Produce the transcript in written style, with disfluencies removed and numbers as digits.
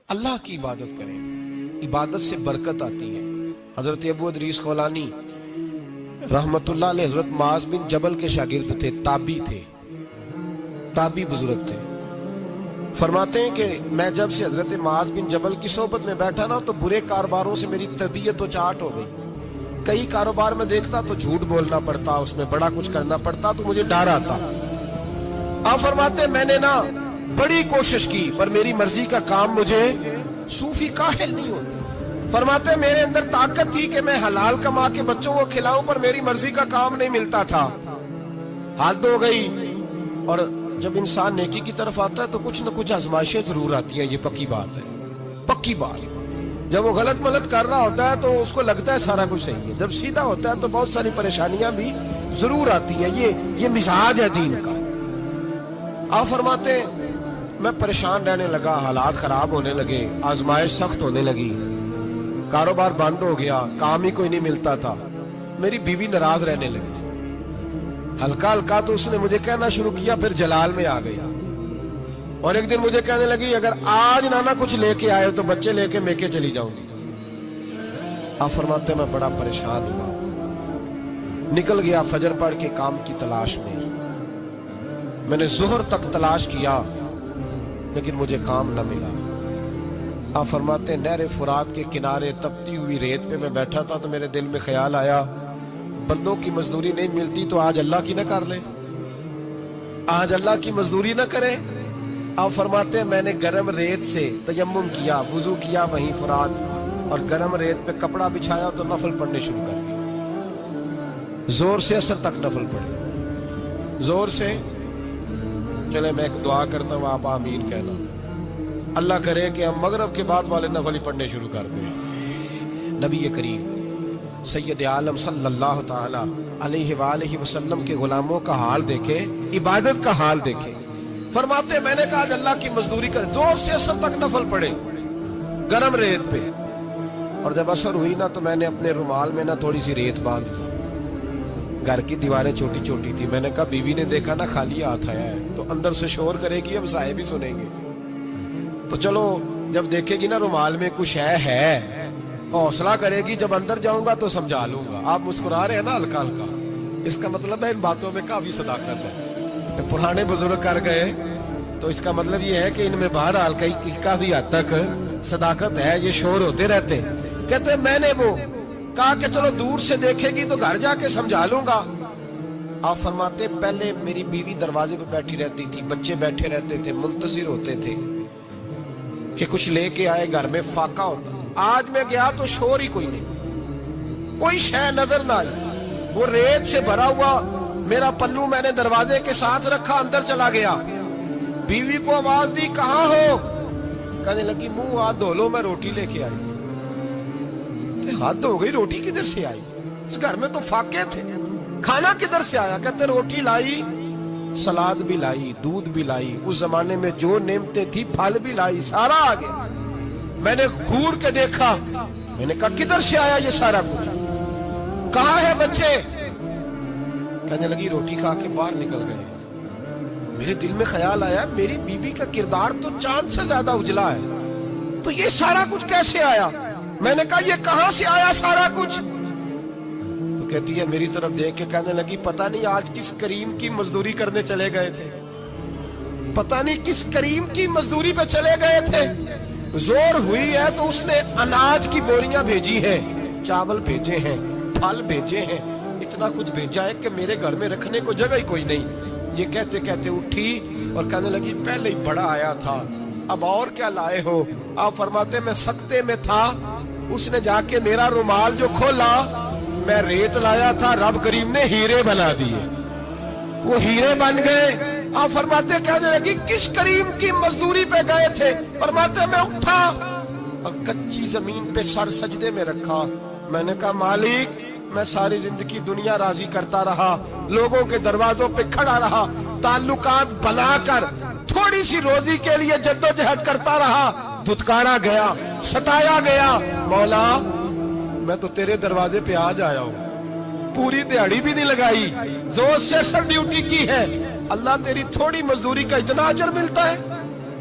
اللہ کی عبادت کریں، عبادت سے برکت آتی ہے۔ حضرت ابو ادریس خولانی رحمت اللہ علیہ حضرت معاذ بن جبل کے شاگرد تھے، تابعی تھے، تابعی بزرگ تھے۔ فرماتے ہیں کہ میں جب سے حضرت معاذ بن جبل کی صحبت میں بیٹھا نا تو برے کاروباروں سے میری طبیعت و چاٹ ہو گئی۔ کئی کاروبار میں دیکھتا تو جھوٹ بولنا پڑتا، اس میں بڑا کچھ کرنا پڑتا تو مجھے ڈر آتا۔ آپ فرماتے ہیں میں نے نا بڑی کوشش کی پر میری مرضی کا کام مجھے صوفی کاہل نہیں ہوتے۔ فرماتے ہیں میرے اندر طاقت تھی کہ میں حلال کما کے بچوں کو کھلاؤں پر میری مرضی کا کام نہیں ملتا تھا، حد ہو گئی۔ اور جب انسان نیکی کی طرف آتا ہے تو کچھ نہ کچھ آزمائشیں ضرور آتی ہیں، یہ پکی بات ہے، پکی بات۔ جب وہ غلط ملت کر رہا ہوتا ہے تو اس کو لگتا ہے سارا کچھ صحیح ہے، جب سیدھا ہوتا ہے تو بہت ساری پریشانیاں بھی ضرور آتی ہیں، یہ مزاج ہے دین کا۔ آپ فرماتے ہیں میں پریشان رہنے لگا، حالات خراب ہونے لگے، آزمائش سخت ہونے لگی، کاروبار بند ہو گیا، کام ہی کوئی نہیں ملتا تھا، میری بیوی ناراض رہنے لگی۔ ہلکا ہلکا تو اس نے مجھے کہنا شروع کیا، پھر جلال میں آ گیا، اور ایک دن مجھے کہنے لگی اگر آج نانا کچھ لے کے آئے تو بچے لے کے میکے چلی جاؤں گی۔ آپ فرماتے ہیں میں بڑا پریشان ہوا، نکل گیا فجر پڑھ کے کام کی تلاش میں۔ میں نے ظہر تک تلاش کیا لیکن مجھے کام نہ ملا۔ آپ فرماتے ہیں نہر فرات کے کنارے تپتی ہوئی ریت پہ میں بیٹھا تھا تو میرے دل میں خیال آیا بندوں کی مزدوری نہیں ملتی تو آج اللہ کی نہ کر لیں، آج اللہ کی مزدوری نہ کریں۔ آپ فرماتے ہیں میں نے گرم ریت سے تیمم کیا، وضو کیا وہیں فرات، اور گرم ریت پہ کپڑا بچھایا تو نفل پڑھنے شروع کر دی، زور سے اثر تک نفل پڑھے، زور سے۔ چلے میں ایک دعا کرتا ہوں، آپ آمین کہنا، اللہ کرے کہ ہم مغرب کے بعد والے نفل ہی پڑھنے شروع کر دیں۔ نبی کریم سید عالم صلی اللہ تعالی علیہ وآلہ وسلم کے غلاموں کا حال دیکھے، عبادت کا حال دیکھے۔ فرماتے میں نے کہا آج اللہ کی مزدوری کرے، زور سے اثر تک نفل پڑھے گرم ریت پہ، اور جب اثر ہوئی نا تو میں نے اپنے رومال میں نا تھوڑی سی ریت باندھ دی۔ گھر کی دیواریں چھوٹی چھوٹی تھی، میں نے کہا بیوی نے دیکھا نا خالی ہاتھ آیا ہے تو اندر سے شور کرے گی، ہم سائے بھی سنیں گے، تو چلو جب دیکھے گی نا رومال میں کچھ ہے حوصلہ کرے گی، جب اندر جاؤں گا تو سمجھا لوں گا۔ آپ مسکرا رہے ہیں نا ہلکا ہلکا، اس کا مطلب ہے ان باتوں میں کافی صداقت ہے۔ پرانے بزرگ کر گئے تو اس کا مطلب یہ ہے کہ ان میں بہرحال کافی حد تک صداقت ہے، یہ شور ہوتے رہتے۔ کہتے میں نے وہ کہا کہ چلو دور سے دیکھے گی تو گھر جا کے سمجھا لوں گا۔ آپ فرماتے پہلے میری بیوی دروازے پہ بیٹھی رہتی تھی، بچے بیٹھے رہتے تھے، منتظر ہوتے تھے کہ کچھ لے کے آئے، گھر میں فاقہ ہوتا۔ آج میں گیا تو شور ہی کوئی نہیں، کوئی شے نظر نہ آئی، وہ ریت سے بھرا ہوا میرا پلو میں نے دروازے کے ساتھ رکھا، اندر چلا گیا، بیوی کو آواز دی کہاں ہو؟ کہنے لگی منہ ہاتھ دھو لو، میں روٹی لے کے آئی۔ ہاتھ دھو گئی، روٹی کدھر سے آئی؟ اس گھر میں تو فاقے تھے، کھانا کدھر سے آیا؟ کہتے روٹی لائی، سلاد بھی لائی، دودھ بھی لائی، اس زمانے میں جو نعمتیں تھی پھل بھی لائی، سارا آ گیا۔ میں نے گھور کے دیکھا، میں نے کہا کدھر سے آیا یہ سارا کچھ؟ کہاں ہے بچے؟ کہنے لگی روٹی کھا کے باہر نکل گئے۔ میرے دل میں خیال آیا میری بیوی کا کردار تو چاند سے زیادہ اجلا ہے، تو یہ سارا کچھ کیسے آیا؟ میں نے کہا یہ کہاں سے آیا سارا کچھ؟ تو کہتی ہے میری طرف دیکھ کے کہنے لگی پتہ نہیں آج کس کریم کی مزدوری کرنے چلے گئے تھے، پتہ نہیں کس کریم کی مزدوری پہ چلے گئے تھے، زور ہوئی ہے تو اس نے اناج کی بوریاں بھیجی ہیں، چاول بھیجے ہیں، پھل بھیجے ہیں، اتنا کچھ بھیجا ہے کہ میرے گھر میں رکھنے کو جگہ ہی کوئی نہیں۔ یہ کہتے کہتے اٹھی اور کہنے لگی پہلے ہی بڑا آیا تھا، اب اور کیا لائے ہو؟ آپ فرماتے میں سکتے میں تھا، اس نے جا کے میرا رومال جو کھولا، میں ریت لایا تھا، رب کریم نے ہیرے بنا دیے، وہ ہیرے بن گئے۔ آپ فرماتے کہنے لگی کس کریم کی مزدوری پہ گئے تھے؟ فرماتے میں اٹھا اور کچی زمین پہ سر سجدے میں رکھا، میں نے کہا مالک میں ساری زندگی دنیا راضی کرتا رہا، لوگوں کے دروازوں پہ کھڑا رہا، تعلقات بنا کر تھوڑی سی روزی کے لیے جدوجہد کرتا رہا، دھتکارا گیا، ستایا گیا، مولا میں تو تیرے دروازے پہ آج آیا ہوں، پوری دیہڑی بھی نہیں لگائی، زور سے سر ڈیوٹی کی ہے، اللہ تیری تھوڑی مزدوری کا اتنا اجر ملتا ہے؟